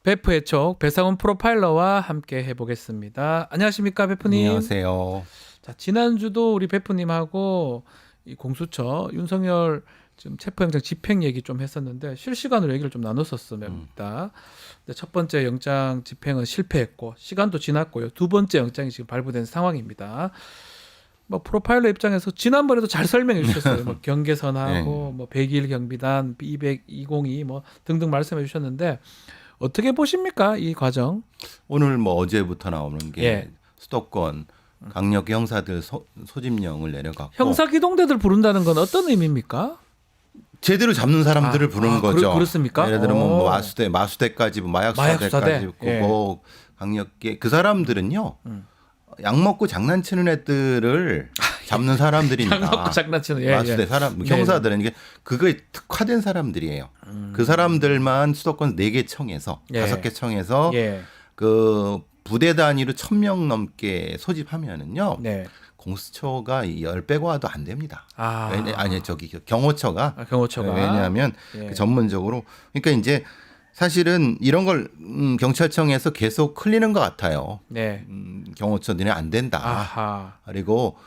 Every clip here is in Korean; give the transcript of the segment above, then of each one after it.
베프 해촉 배상훈 프로파일러와 함께 해보겠습니다. 안녕하십니까 베프님. 안녕하세요. 자, 지난주도 우리 베프님하고 이 공수처 윤석열 지금 체포영장 집행 얘기 좀 했었는데 실시간으로 얘기를 좀 나눴었습니다. 근데 첫 번째 영장 집행은 실패했고 시간도 지났고요. 두 번째 영장이 지금 발부된 상황입니다. 뭐 프로파일러 입장에서 지난번에도 잘 설명해 주셨어요. 뭐 경계선하고 뭐 101 경비단, 202 뭐 등등 말씀해 주셨는데 어떻게 보십니까 이 과정? 오늘 뭐 어제부터 나오는 게 수도권 강력 형사들 소집령을 내려갔고 형사 기동대들 부른다는 건 어떤 의미입니까? 제대로 잡는 사람들을 부르는 거죠. 그렇습니까? 예를 들면 뭐 마수대까지 뭐 마약수사대까지 뭐 강력계 그 사람들은요. 약 먹고 장난치는 애들을 잡는 사람들입니다. 약 먹고 장난치는 마수대 사람 형사들은 이게 그거에 특화된 사람들이에요. 그 사람들만 수도권 4개 청에서 5개 청에서 그 부대 단위로 1,000명 넘게 소집하면은요. 공수처가 10배가 와도 안 됩니다. 경호처가. 왜냐하면 그 전문적으로 그러니까 이제 사실은 이런 걸 경찰청에서 계속 흘리는 것 같아요. 경호처들이 안 된다. 그리고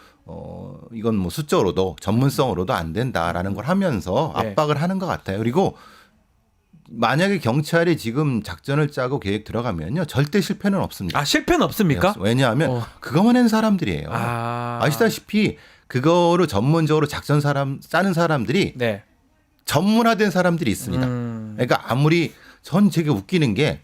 이건 뭐 수적으로도 전문성으로도 안 된다라는 걸 하면서 압박을 하는 것 같아요. 그리고 만약에 경찰이 지금 작전을 짜고 계획 들어가면요 절대 실패는 없습니다. 실패는 없습니까? 왜냐하면 그거만 한 사람들이에요. 아시다시피 그거로 전문적으로 작전 짜는 사람들이 전문화된 사람들이 있습니다. 그러니까 아무리 전 되게 웃기는 게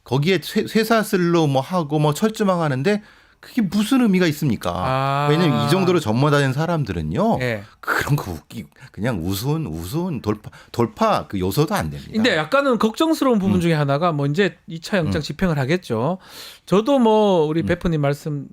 거기에 쇠사슬로 뭐 하고 뭐 철조망 하는데 그게 무슨 의미가 있습니까? 왜냐면 이 정도로 전문화된 사람들은요. 그런 거 그냥 우스운 돌파 그 요소도 안 됩니다. 근데 약간은 걱정스러운 부분 중에 하나가 뭐 이제 2차 영장 집행을 하겠죠. 저도 뭐 우리 베프님 말씀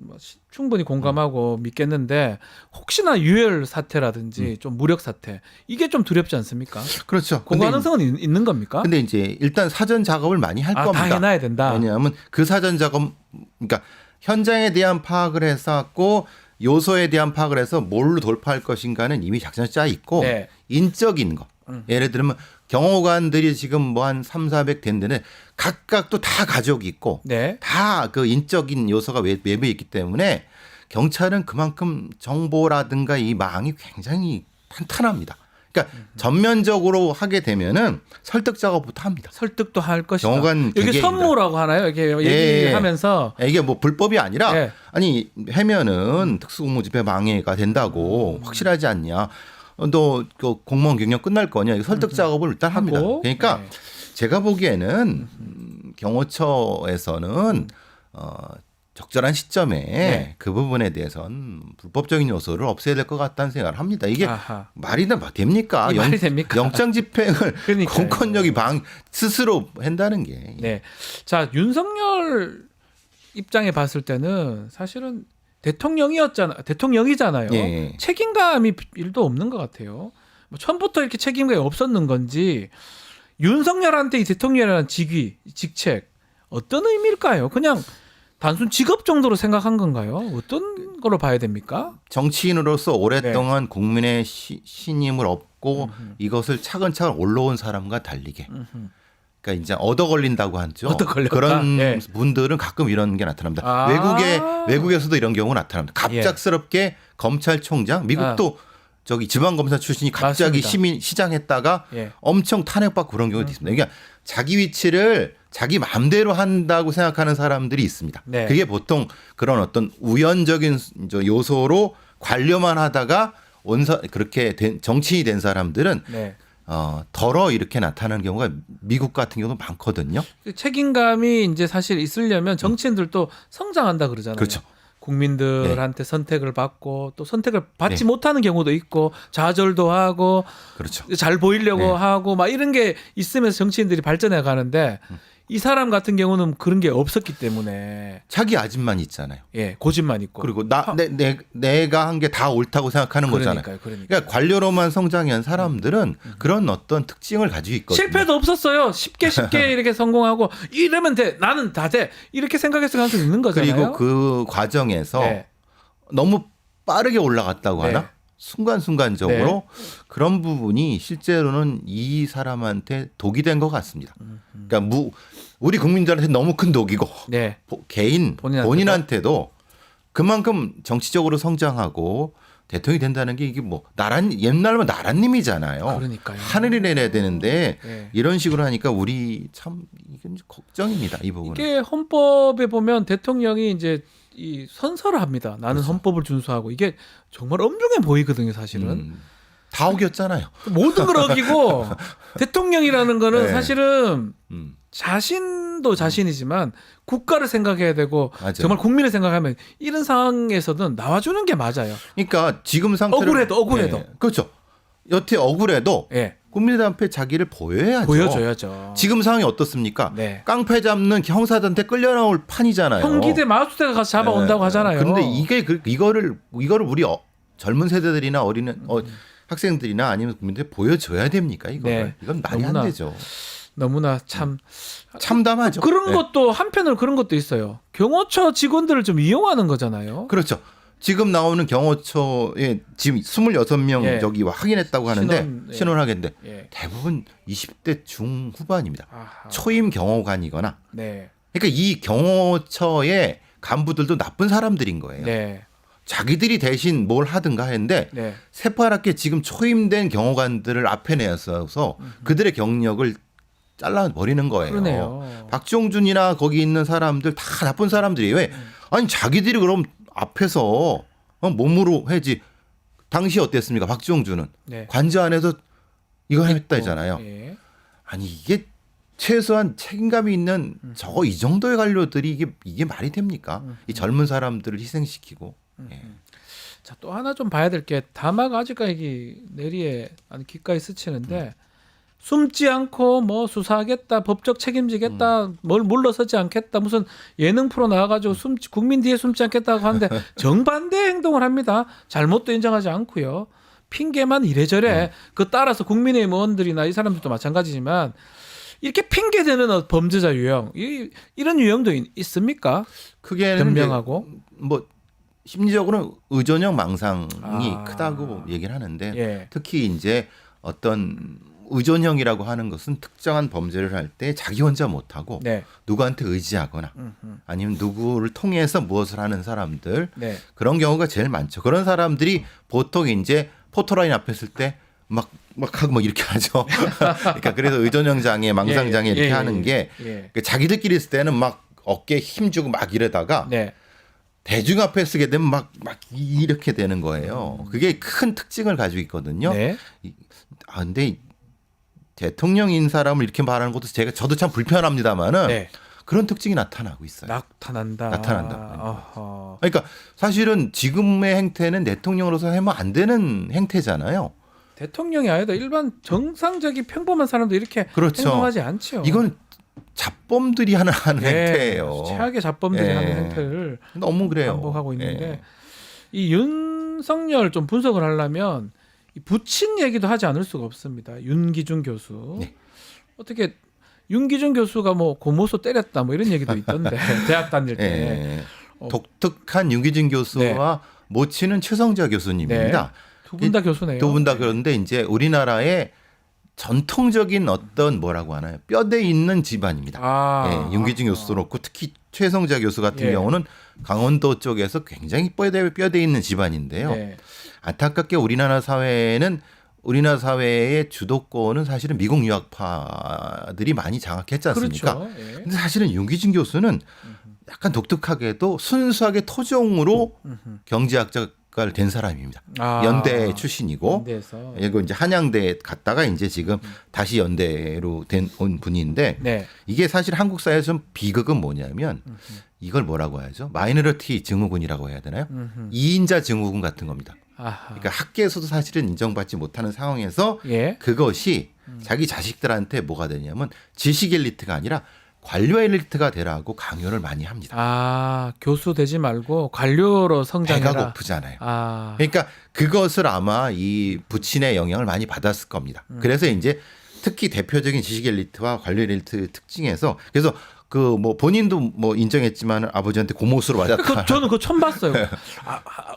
충분히 공감하고 믿겠는데 혹시나 유혈 사태라든지 좀 무력 사태 이게 좀 두렵지 않습니까? 그렇죠. 그 가능성은 있는 겁니까? 근데 이제 일단 사전 작업을 많이 할 겁니다. 다 해놔야 된다. 왜냐하면 그 사전 작업 그러니까 현장에 대한 파악을 했었고 요소에 대한 파악을 해서 뭘로 돌파할 것인가는 이미 작전이 짜 있고 인적인 거. 예를 들면 경호관들이 지금 뭐 한 300-400 된데는 각각 또 다 가족이 있고 다 그 인적인 요소가 외부에 있기 때문에 경찰은 그만큼 정보라든가 이 망이 굉장히 탄탄합니다. 그러니까 전면적으로 하게 되면은 설득 작업부터 합니다. 설득도 할 것이다. 경호관 이게 선무라고 하나요? 이렇게 얘기하면서 이게 뭐 불법이 아니라 아니 해면은 특수공무집행 방해가 된다고 확실하지 않냐? 너 그 공무원 경력 끝날 거냐? 이 설득 작업을 일단 합니다. 그러니까 제가 보기에는 경호처에서는 적절한 시점에 그 부분에 대해서는 불법적인 요소를 없애야 될 것 같다는 생각을 합니다. 이게 말이 됩니까? 말이 됩니까? 영장 집행을 공권력이 스스로 한다는 게. 자, 윤석열 입장에 봤을 때는 사실은 대통령이잖아요. 책임감이 일도 없는 것 같아요. 뭐 처음부터 이렇게 책임감이 없었는 건지 윤석열한테 이 대통령이라는 직책 어떤 의미일까요? 그냥 단순 직업 정도로 생각한 건가요? 어떤 걸로 봐야 됩니까? 정치인으로서 오랫동안 국민의 신임을 얻고 이것을 차근차근 올라온 사람과 달리게. 그러니까 이제 얻어 걸린다고 하죠. 그런 분들은 가끔 이런 게 나타납니다. 외국에서도 이런 경우가 나타납니다. 갑작스럽게 검찰총장, 미국도 저기 지방검사 출신이 갑자기 시장했다가 엄청 탄핵받고 그런 경우도 있습니다. 그러니까 자기 위치를 자기 마음대로 한다고 생각하는 사람들이 있습니다. 그게 보통 그런 어떤 우연적인 요소로 관료만 하다가 그렇게 정치인이 된 사람들은 덜어 이렇게 나타나는 경우가 미국 같은 경우도 많거든요. 책임감이 이제 사실 있으려면 정치인들도 성장한다 그러잖아요. 그렇죠. 국민들한테 선택을 받고 또 선택을 받지 못하는 경우도 있고 좌절도 하고 잘 보이려고 하고 막 이런 게 있으면서 정치인들이 발전해 가는데 이 사람 같은 경우는 그런 게 없었기 때문에 자기 아집만 있잖아요. 고집만 있고 그리고 내가 한 게 다 옳다고 생각하는 거잖아요. 그러니까 관료로만 성장한 사람들은 그런 어떤 특징을 가지고 있거든요. 실패도 없었어요. 쉽게 이렇게 성공하고 이러면 돼. 나는 다 돼. 이렇게 생각했을 가능성이 있는 거잖아요. 그리고 그 과정에서 너무 빠르게 올라갔다고 하나? 순간순간적으로 네. 그런 부분이 실제로는 이 사람한테 독이 된 것 같습니다. 그러니까 우리 국민들한테 너무 큰 독이고 네. 개인 본인한테도? 본인한테도 그만큼 정치적으로 성장하고 대통령이 된다는 게 이게 뭐 옛날면 나라님이잖아요. 그러니까요. 하늘이 내려야 되는데 네. 이런 식으로 하니까 우리 참 이건 걱정입니다. 이 부분은. 이게 헌법에 보면 대통령이 이제 이 선서를 합니다. 나는 그렇죠. 헌법을 준수하고 이게 정말 엄중해 보이거든요, 사실은. 다 어겼잖아요. 모든 걸 어기고 대통령이라는 거는 네. 사실은 음. 자신도 자신이지만 국가를 생각해야 되고 맞아요. 정말 국민을 생각하면 이런 상황에서는 나와주는 게 맞아요. 그러니까 지금 상태로 억울해도. 예, 그렇죠. 여태 억울해도 예. 국민들 앞에 자기를 보여야죠. 보여줘야죠. 지금 상황이 어떻습니까? 네. 깡패 잡는 형사한테 끌려 나올 판이잖아요. 형기대 마수대가 가서 잡아온다고 하잖아요. 그런데 이거를 우리 젊은 세대들이나 학생들이나 아니면 국민들 보여줘야 됩니까? 네. 이건 말이 너무나 안 되죠. 너무나 참 참담하죠. 그런 네. 것도 한편으로 그런 것도 있어요. 경호처 직원들을 좀 이용하는 거잖아요. 그렇죠. 지금 나오는 경호처에 지금 26명 예. 저기 확인했다고 하는데 예. 신원하겠는데 예. 대부분 20대 중후반입니다. 아하. 초임 경호관이거나 네. 그러니까 이 경호처의 간부들도 나쁜 사람들인 거예요. 네. 자기들이 대신 뭘 하든가 했는데 네. 새파랗게 지금 초임된 경호관들을 앞에 내어서 그들의 경력을 잘라버리는 거예요. 그러네요. 박종준이나 거기 있는 사람들 다 나쁜 사람들이에요. 왜? 아니 자기들이 그럼 앞에서 몸으로 해지. 당시 어땠습니까? 박종준은 네. 관저 안에서 이거 했다잖아요. 예. 아니 이게 최소한 책임감이 있는 저거 이 정도의 관료들이 이게 말이 됩니까? 이 젊은 사람들을 희생시키고. 예. 자, 또 하나 좀 봐야 될 게 다마가 아직까지 내리에 아주 귓가에 스치는데 숨지 않고 뭐 수사하겠다, 법적 책임지겠다, 뭘 물러서지 않겠다, 무슨 예능 프로 나와가지고 국민 뒤에 숨지 않겠다고 하는데 정반대 행동을 합니다. 잘못도 인정하지 않고요. 핑계만 이래저래 그 따라서 국민의힘 의원들이나 이 사람들도 마찬가지지만 이렇게 핑계대는 범죄자 유형 이런 유형도 있습니까? 크게는 변명하고 뭐 심리적으로는 의존형 망상이 크다고 얘기를 하는데 예. 특히 이제 어떤 의존형이라고 하는 것은 특정한 범죄를 할 때 자기 혼자 못하고 네. 누구한테 의지하거나 아니면 누구를 통해서 무엇을 하는 사람들 네. 그런 경우가 제일 많죠. 그런 사람들이 보통 이제 포토라인 앞에 있을 때 막 하고 막 이렇게 하죠. 그러니까 그래서 의존형 장애, 망상 장애 이렇게 하는 게 자기들끼리 있을 때는 막 어깨에 힘주고 막 이러다가 네. 대중 앞에 쓰게 되면 막 이렇게 되는 거예요. 그게 큰 특징을 가지고 있거든요. 네. 근데 대통령인 사람을 이렇게 말하는 것도 저도 참 불편합니다만은 네. 그런 특징이 나타나고 있어요. 나타난다. 어허. 그러니까 사실은 지금의 행태는 대통령으로서 하면 안 되는 행태잖아요. 대통령이 아니라 일반 정상적인 평범한 사람도 이렇게 그렇죠. 행동하지 않죠. 이건 잡범들이 하는 네, 행태예요. 최악의 잡범들이 예. 하는 행태를 너무 그래요. 반복하고 있는데 예. 이 윤석열 좀 분석을 하려면 이 부친 얘기도 하지 않을 수가 없습니다. 윤기준 교수. 네. 어떻게 윤기준 교수가 뭐 고모소 때렸다 뭐 이런 얘기도 있던데 대학 다닐 때. 예. 어. 독특한 윤기준 교수와 모친은 최성자 교수님입니다. 두 분 다 교수네요. 두 분 다 그런데 이제 우리나라의 전통적인 어떤 뭐라고 하나요? 뼈대 있는 집안입니다. 예, 윤기준 교수도 그렇고 특히 최성자 교수 같은 예. 경우는 강원도 쪽에서 굉장히 뼈대 있는 집안인데요. 네. 안타깝게 우리나라 사회의 주도권은 사실은 미국 유학파들이 많이 장악했지 않습니까? 그렇죠. 예. 근데 사실은 윤기준 교수는 약간 독특하게도 순수하게 토종으로 경제학자가 된 사람입니다. 연대 출신이고, 연대에서. 이거 이제 한양대 갔다가 이제 지금 다시 연대로 온 분인데, 네. 이게 사실 한국 사회에서 좀 비극은 뭐냐면 이걸 뭐라고 하죠? 마이너리티 증후군이라고 해야 되나요? 2인자 증후군 같은 겁니다. 아하. 그러니까 학계에서도 사실은 인정받지 못하는 상황에서 예. 그것이 자기 자식들한테 뭐가 되냐면 지식 엘리트가 아니라 관료 엘리트가 되라고 강요를 많이 합니다. 교수 되지 말고 관료로 성장해라. 배가 고프잖아요. 아. 그러니까 그것을 아마 이 부친의 영향을 많이 받았을 겁니다. 그래서 이제 특히 대표적인 지식 엘리트와 관료 엘리트 특징에서 그래서 그 뭐 본인도 뭐 인정했지만 아버지한테 고모수로 맞았다. 저는 그거 처음 봤어요.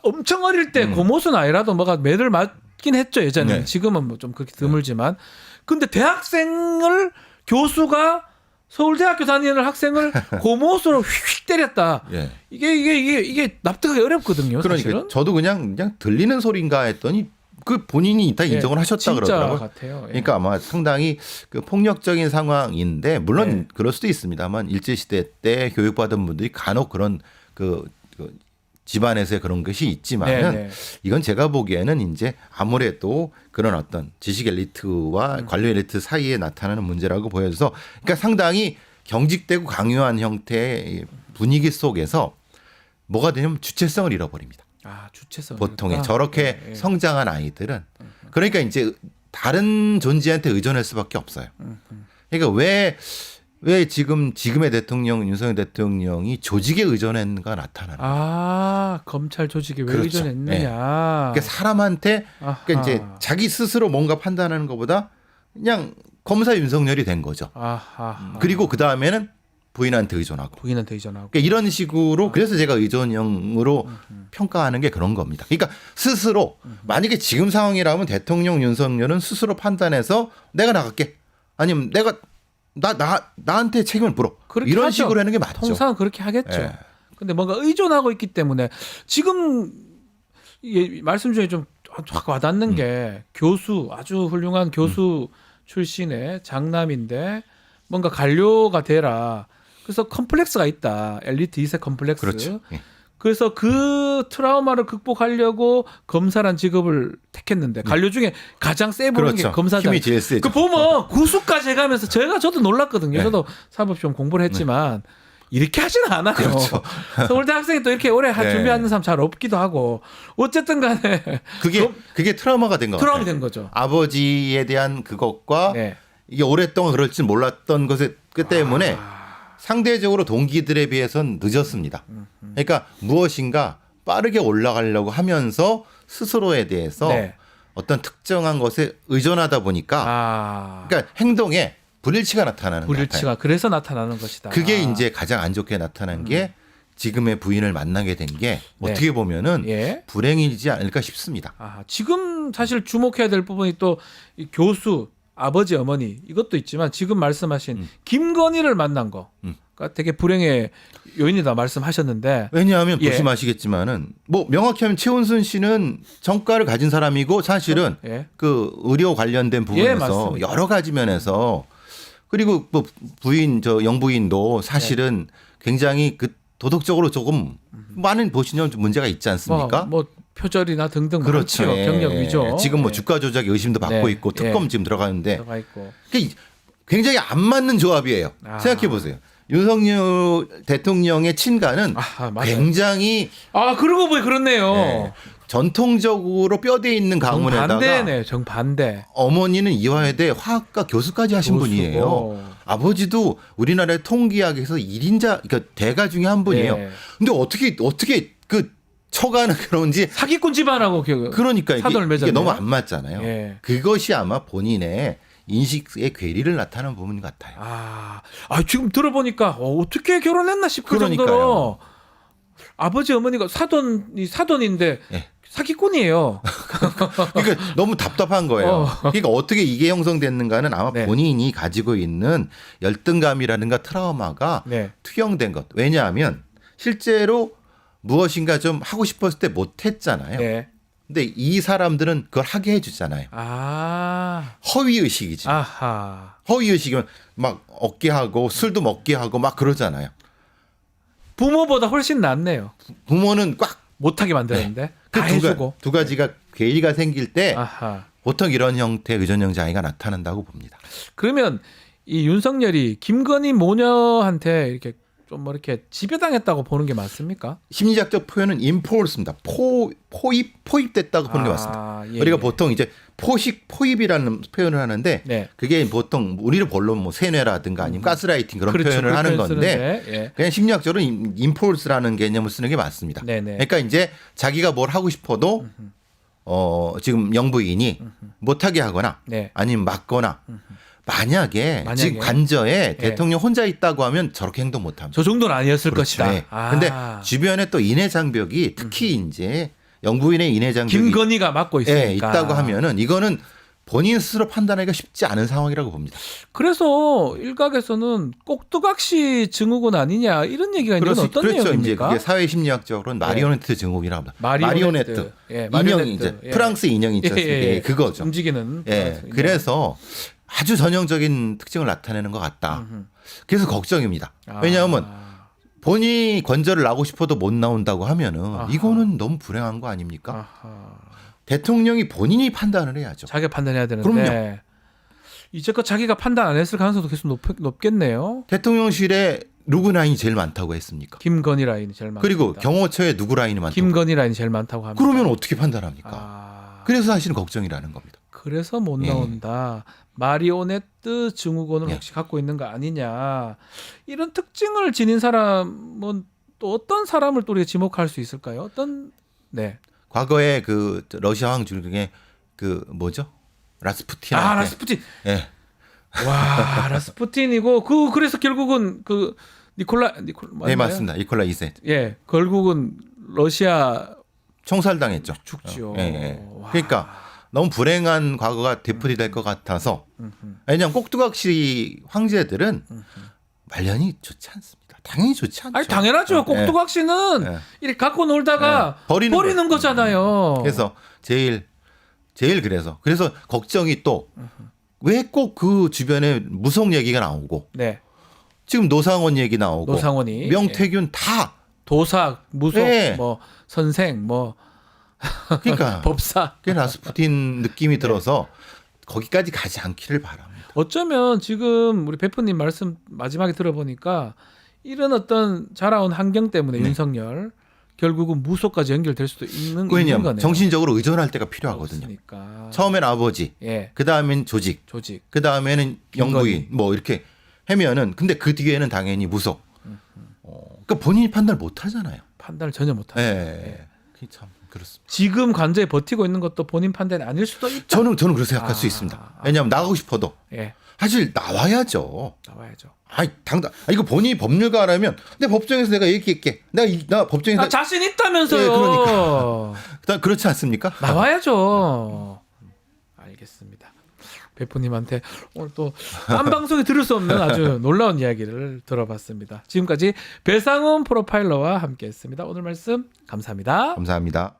엄청 어릴 때 고모수는 아니라도 뭐가 매를 맞긴 했죠 예전에. 네. 지금은 뭐 좀 그렇게 드물지만. 근데 대학생을 교수가 서울대학교 다니는 학생을 고모수로 휙휙 때렸다. 예. 이게 납득하기 어렵거든요. 그러니까 사실은. 저도 그냥 들리는 소리인가 했더니 그 본인이 다 인정을 하셨다 진짜 그러더라고요. 같아요. 예. 그러니까 아마 상당히 그 폭력적인 상황인데 물론 네. 그럴 수도 있습니다만 일제 시대 때 교육받은 분들이 간혹 그런 그 집안에서의 그런 것이 있지만은 네, 네. 이건 제가 보기에는 이제 아무래도 그런 어떤 지식 엘리트와 관료 엘리트 사이에 나타나는 문제라고 보여져서 그러니까 상당히 경직되고 강요한 형태의 분위기 속에서 뭐가 되냐면 주체성을 잃어버립니다. 주체성. 보통의 저렇게 네. 성장한 아이들은 그러니까 이제 다른 존재한테 의존할 수밖에 없어요. 그러니까 왜 지금의 대통령 윤석열 대통령이 조직에 의존했는가 나타나는. 검찰 조직에 왜 그렇죠. 의존했느냐. 네. 그러니까 사람한테 그러니까 이제 자기 스스로 뭔가 판단하는 것보다 그냥 검사 윤석열이 된 거죠. 그리고 그 다음에는 부인한테 의존하고. 부인한테 의존하고. 그러니까 이런 식으로 그래서 제가 의존형으로 평가하는 게 그런 겁니다. 그러니까 스스로 만약에 지금 상황이라면 대통령 윤석열은 스스로 판단해서 내가 나갈게. 아니면 내가 나한테 책임을 물어. 이런 하죠. 식으로 하는 게 맞죠. 통상 그렇게 하겠죠. 네. 근데 뭔가 의존하고 있기 때문에 지금 말씀 중에 좀 확 와닿는 게 교수 아주 훌륭한 교수 출신의 장남인데 뭔가 관료가 되라. 그래서 컴플렉스가 있다. 엘리트 2세 컴플렉스. 그렇죠. 예. 그래서 그 트라우마를 극복하려고 검사란 직업을 택했는데 관료 중에 가장 세 보이는 그렇죠. 게 검사잖아요. 힘이 제일 세죠. 그 보면 구수까지 해가면서 저도 놀랐거든요. 네. 저도 사법시험 공부를 했지만 이렇게 하지는 않아요. 그렇죠. 서울대 학생이 또 이렇게 오래 네. 준비하는 사람 잘 없기도 하고 어쨌든 간에 그게 트라우마가 된 것 같아요. 트라우마 된 거죠. 아버지에 대한 그것과 네. 이게 오랫동안 그럴 줄 몰랐던 것에 그 때문에 상대적으로 동기들에 비해서는 늦었습니다. 그러니까 무엇인가 빠르게 올라가려고 하면서 스스로에 대해서 네. 어떤 특정한 것에 의존하다 보니까 그러니까 행동에 불일치가 나타나는 것 같아요. 불일치가 그래서 나타나는 것이다. 그게 이제 가장 안 좋게 나타난 게 지금의 부인을 만나게 된 게 네. 어떻게 보면은 예. 불행이지 않을까 싶습니다. 지금 사실 주목해야 될 부분이 또 이 교수 아버지 어머니 이것도 있지만 지금 말씀하신 김건희를 만난 거 그러니까 되게 불행의 요인이다 말씀하셨는데 왜냐하면 예. 보시면 아시겠지만은 뭐 명확히 하면 최은순 씨는 전과를 가진 사람이고 사실은 예. 그 의료 관련된 부분에서 맞습니다. 여러 가지 면에서 그리고 뭐 부인 영부인도 사실은 굉장히 그 도덕적으로 조금 많은 보시면 좀 문제가 있지 않습니까? 뭐 표절이나 등등 그렇죠. 많죠. 경력 예. 위조. 지금 뭐 예. 주가 조작의 의심도 받고 네. 있고 특검 예. 지금 들어가는데 들어가 있고. 그게 굉장히 안 맞는 조합이에요. 생각해 보세요. 윤석열 대통령의 친가는 맞아요. 굉장히 그러고 보니 그렇네요. 예, 전통적으로 뼈대 있는 가문에다가 정반대네. 정반대. 어머니는 이화여대 화학과 교수까지 하신 교수고. 분이에요. 아버지도 우리나라의 통기학에서 1인자 그러니까 대가 중에 한 분이에요. 예. 근데 어떻게 그 처가는 그런지 사기꾼 집안하고 그러니까 사돈을 이게 맺었네요. 너무 안 맞잖아요. 예. 그것이 아마 본인의 인식의 괴리를 나타내는 부분 같아요. 지금 들어보니까 어떻게 결혼했나 싶을 그러니까요. 정도로 아버지 어머니가 사돈인데 예. 사기꾼이에요. 그러니까 너무 답답한 거예요. 그러니까 어떻게 이게 형성됐는가는 아마 네. 본인이 가지고 있는 열등감이라든가 트라우마가 네. 투영된 것. 왜냐하면 실제로 무엇인가 좀 하고 싶었을 때 못했잖아요. 네. 근데 이 사람들은 그걸 하게 해주잖아요. 허위 의식이지. 허위 의식이면 막 얻게 하고 술도 먹게 하고 막 그러잖아요. 부모보다 훨씬 낫네요. 부모는 꽉 못하게 만드는데 다 해주고. 두 가지가 괴리가 생길 때 아하. 보통 이런 형태의 의존형 장애가 나타난다고 봅니다. 그러면 이 윤석열이 김건희 모녀한테 이렇게 좀 뭐 이렇게 지배당했다고 보는 게 맞습니까? 심리학적 표현은 인포스입니다. 포입됐다고 보는 게 맞습니다. 예, 우리가 보통 이제 포입이라는 표현을 하는데 네. 그게 보통 우리를 본론 뭐 세뇌라든가 아니면 가스라이팅 그런 그렇죠. 표현을 하는 표현 건데 쓰는데, 예. 그냥 심리학적으로 인포스라는 개념을 쓰는 게 맞습니다. 네네. 그러니까 이제 자기가 뭘 하고 싶어도 지금 영부인이 못하게 하거나 네. 아니면 막거나 만약에 지금 관저에 예. 대통령 혼자 있다고 하면 저렇게 행동 못 합니다. 저 정도는 아니었을 그렇죠. 것이다. 네. 근데 주변에 또 인해 장벽이 특히 이제 영부인의 인해 장벽이 김건희가 맡고 있으니까 있다고 하면은 이거는 본인 스스로 판단하기가 쉽지 않은 상황이라고 봅니다. 그래서 일각에서는 꼭두각시 증후군 아니냐 이런 얘기가 있는 건 어떤 그렇죠. 내용입니까? 이제 그게 사회 심리학적으로는 마리오네트 증후군이라고 합니다. 마리오네트. 예, 인형이 이제 프랑스 인형이 있지 않습니까? 그거죠. 움직이는. 그래서 아주 전형적인 특징을 나타내는 것 같다. 그래서 걱정입니다. 왜냐하면 본인이 관저를 나고 싶어도 못 나온다고 하면은 이거는 너무 불행한 거 아닙니까? 대통령이 본인이 판단을 해야죠. 자기가 판단해야 되는데. 그럼요. 이제껏 자기가 판단 안 했을 가능성도 계속 높겠네요. 대통령실에 누구 라인이 제일 많다고 했습니까? 김건희 라인이 제일 많다. 그리고 경호처에 누구 라인이 많다고? 김건희 라인이 제일 많다고 합니다. 그러면 어떻게 판단합니까? 그래서 사실은 걱정이라는 겁니다. 그래서 못 나온다. 마리오네트 증후군을 혹시 갖고 있는 거 아니냐. 이런 특징을 지닌 사람은 또 어떤 사람을 또 우리가 지목할 수 있을까요? 어떤 과거에 그 러시아 왕 중에 그 뭐죠? 라스푸틴. 라스푸틴. 예. 와, 라스푸틴이고 그래서 결국은 그 니콜라 네, 맞습니다. 니콜라 2세. 예. 결국은 러시아 총살당했죠. 죽죠. 예. 그러니까 너무 불행한 과거가 되풀이될 것 같아서 왜냐하면 꼭두각시 황제들은 말년이 좋지 않습니다. 당연히 좋지 않죠. 아니 당연하죠. 꼭두각시는 이렇게 갖고 놀다가 버리는 거잖아요. 그래서 제일 그래서 걱정이 또 왜 꼭 그 주변에 무속 얘기가 나오고 지금 노상원 얘기 나오고 노상원이 명태균 다 도삭 무속 뭐 선생 뭐 그러니까 법사 그 라스푸틴 느낌이 들어서 거기까지 가지 않기를 바랍니다. 어쩌면 지금 우리 베프님 말씀 마지막에 들어보니까 이런 어떤 자라온 환경 때문에 윤석열 결국은 무속까지 연결될 수도 있는 거네요. 정신적으로 의존할 때가 필요하거든요. 없으니까. 처음엔 아버지, 그 다음엔 조직, 그 다음에는 영부인, 뭐 이렇게 하면은 근데 그 뒤에는 당연히 무속. 그러니까 본인이 판단을 못 하잖아요. 판단을 전혀 못 하죠. 그게 참 그렇습니다. 지금 관저에 버티고 있는 것도 본인 판단이 아닐 수도 있다. 저는 그렇게 생각할 수 있습니다. 왜냐하면 나가고 싶어도 사실 나와야죠. 아이 당당. 이거 본인이 법률가라면 내 법정에서 내가 얘기할게. 나 법정에서 자신 있다면서요. 그러니까 그렇지 않습니까? 나와야죠. 알겠습니다. 베프님한테 오늘 또 딴 방송에 들을 수 없는 아주 놀라운 이야기를 들어봤습니다. 지금까지 배상훈 프로파일러와 함께했습니다. 오늘 말씀 감사합니다. 감사합니다.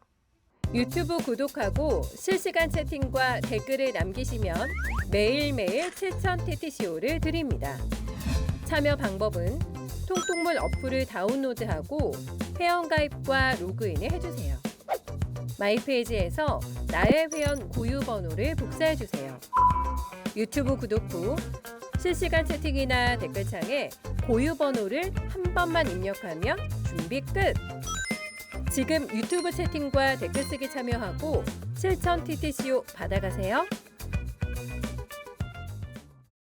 유튜브 구독하고 실시간 채팅과 댓글을 남기시면 매일매일 7,000TTCO를 드립니다. 참여 방법은 통통물 어플을 다운로드하고 회원가입과 로그인을 해주세요. 마이페이지에서 나의 회원 고유 번호를 복사해주세요. 유튜브 구독 후 실시간 채팅이나 댓글창에 고유 번호를 한 번만 입력하면 준비 끝! 지금 유튜브 채팅과 댓글 쓰기 참여하고 7,000TTCO 받아가세요.